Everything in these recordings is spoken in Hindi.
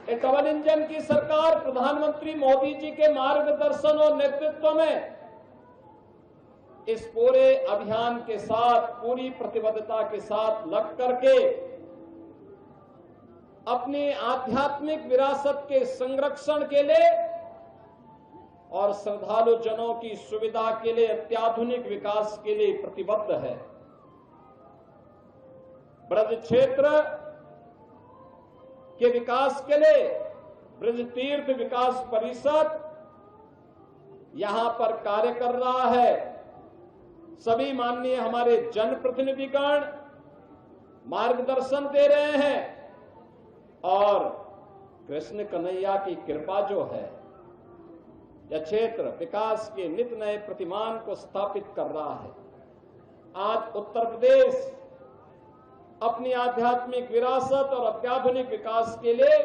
ये डबल इंजन की सरकार प्रधानमंत्री मोदी जी के मार्गदर्शन और नेतृत्व में इस पूरे अभियान के साथ पूरी प्रतिबद्धता के साथ लग करके अपनी आध्यात्मिक विरासत के संरक्षण के लिए और श्रद्धालु जनों की सुविधा के लिए अत्याधुनिक विकास के लिए प्रतिबद्ध है। ब्रज क्षेत्र के विकास के लिए ब्रज तीर्थ विकास परिषद यहां पर कार्य कर रहा है। सभी माननीय हमारे जनप्रतिनिधिगण मार्गदर्शन दे रहे हैं और कृष्ण कन्हैया की कृपा जो है यह क्षेत्र विकास के नित नए प्रतिमान को स्थापित कर रहा है। आज उत्तर प्रदेश अपनी आध्यात्मिक विरासत और अत्याधुनिक विकास के लिए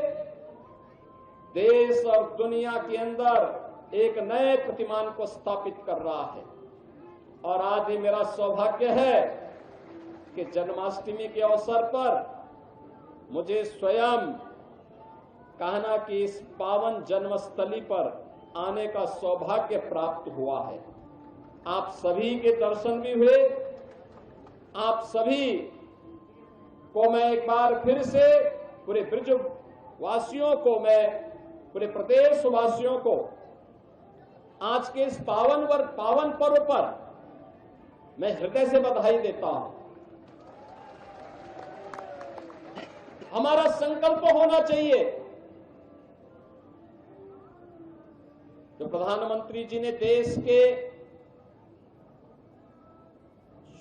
देश और दुनिया के अंदर एक नए प्रतिमान को स्थापित कर रहा है। और आज ही मेरा सौभाग्य है कि जन्माष्टमी के अवसर पर मुझे स्वयं कहना कि इस पावन जन्मस्थली पर आने का सौभाग्य प्राप्त हुआ है। आप सभी के दर्शन भी हुए। आप सभी को मैं एक बार फिर से पूरे ब्रज वासियों को, मैं पूरे प्रदेश वासियों को आज के इस पावन पर्व पर मैं हृदय से बधाई देता हूं। हमारा संकल्प होना चाहिए जो प्रधानमंत्री जी ने देश के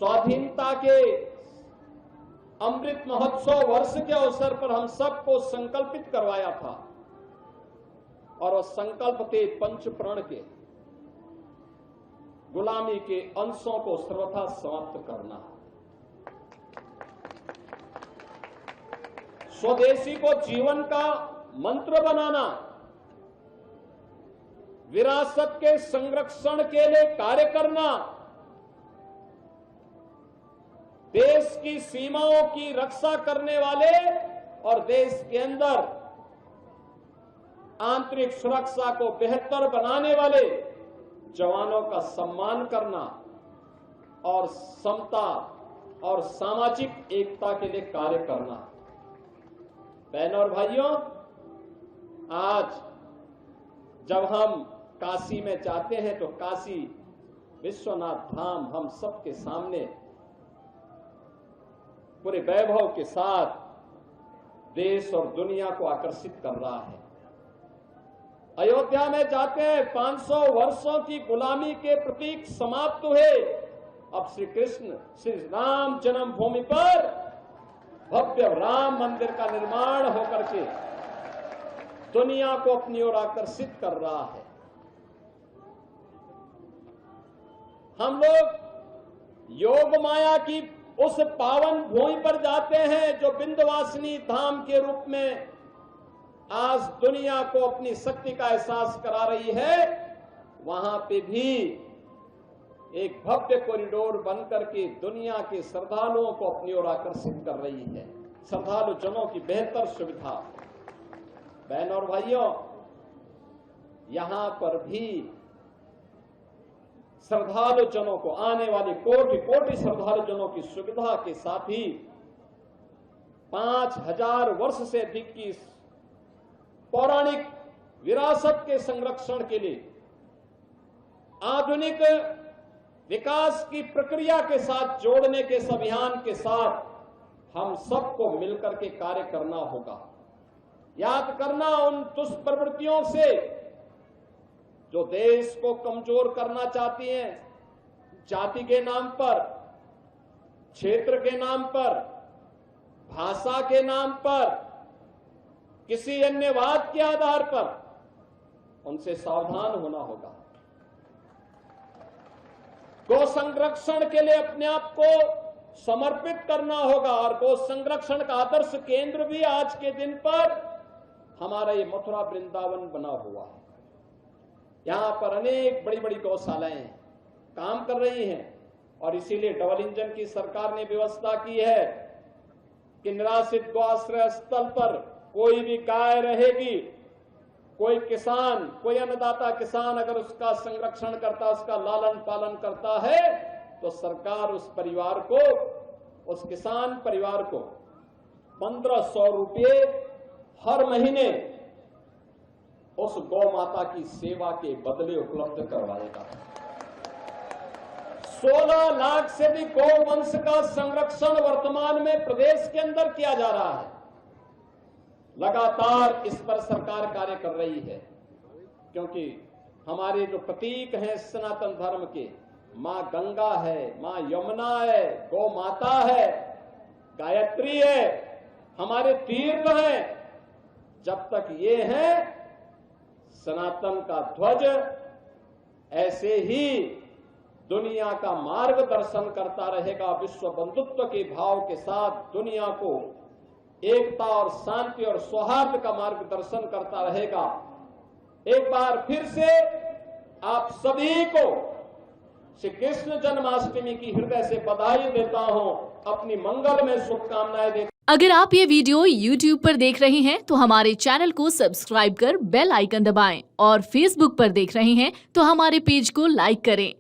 स्वाधीनता के अमृत महोत्सव वर्ष के अवसर पर हम सबको संकल्पित करवाया था और वो संकल्प थे पंच प्रण के, गुलामी के अंशों को सर्वथा समाप्त करना, स्वदेशी को जीवन का मंत्र बनाना, विरासत के संरक्षण के लिए कार्य करना, देश की सीमाओं की रक्षा करने वाले और देश के अंदर आंतरिक सुरक्षा को बेहतर बनाने वाले जवानों का सम्मान करना और समता और सामाजिक एकता के लिए कार्य करना। बहनों और भाइयों, आज जब हम काशी में जाते हैं तो काशी विश्वनाथ धाम हम सबके सामने पूरे वैभव के साथ देश और दुनिया को आकर्षित कर रहा है। अयोध्या में जाते हैं, 500 वर्षों की गुलामी के प्रतीक समाप्त हुए। अब श्री कृष्ण श्री राम जन्मभूमि पर भव्य राम मंदिर का निर्माण होकर के दुनिया को अपनी ओर आकर्षित कर रहा है। हम लोग योग माया की उस पावन भूमि पर जाते हैं जो विंध्यवासिनी धाम के रूप में आज दुनिया को अपनी शक्ति का एहसास करा रही है। वहां पे भी एक भव्य कॉरिडोर बनकर के दुनिया के श्रद्धालुओं को अपनी ओर आकर्षित कर रही है। श्रद्धालु जनों की बेहतर सुविधा। बहनों और भाइयों, यहां पर भी श्रद्धालु जनों को, आने वाली कोटि कोटि श्रद्धालु जनों की सुविधा के साथ ही 5000 वर्ष से अधिक की पौराणिक विरासत के संरक्षण के लिए आधुनिक विकास की प्रक्रिया के साथ जोड़ने के इस अभियान के साथ हम सबको मिलकर के कार्य करना होगा। याद करना उन दुष्प्रवृत्तियों से जो देश को कमजोर करना चाहती हैं, जाति के नाम पर, क्षेत्र के नाम पर, भाषा के नाम पर, किसी अन्य वाद के आधार पर, उनसे सावधान होना होगा। गौ संरक्षण के लिए अपने आप को समर्पित करना होगा और गौ संरक्षण का आदर्श केंद्र भी आज के दिन पर हमारा ये मथुरा वृंदावन बना हुआ है। यहां पर अनेक बड़ी बड़ी गौशालाएं काम कर रही हैं और इसीलिए डबल इंजन की सरकार ने व्यवस्था की है कि निराश्रित गौ आश्रय स्थल पर कोई भी गाय रहेगी, कोई किसान, कोई अन्नदाता किसान अगर उसका संरक्षण करता, उसका लालन पालन करता है, तो सरकार उस परिवार को, उस किसान परिवार को 1500 रुपये हर महीने उस गौ माता की सेवा के बदले उपलब्ध करवाएगा। 16 लाख से भी गौवंश का संरक्षण वर्तमान में प्रदेश के अंदर किया जा रहा है। लगातार इस पर सरकार कार्य कर रही है, क्योंकि हमारे जो प्रतीक हैं सनातन धर्म के, मां गंगा है, मां यमुना है, गौ माता है, गायत्री है, हमारे तीर्थ हैं। जब तक ये है सनातन का ध्वज ऐसे ही दुनिया का मार्गदर्शन करता रहेगा, विश्व बंधुत्व के भाव के साथ दुनिया को एकता और शांति और सौहार्द का मार्गदर्शन करता रहेगा। एक बार फिर से आप सभी को श्री कृष्ण जन्माष्टमी की हृदय से बधाई देता हूं, अपनी मंगल में शुभकामनाएं देता हूं। अगर आप ये वीडियो YouTube पर देख रहे हैं तो हमारे चैनल को सब्सक्राइब कर बेल आइकन दबाएं और Facebook पर देख रहे हैं तो हमारे पेज को लाइक करें।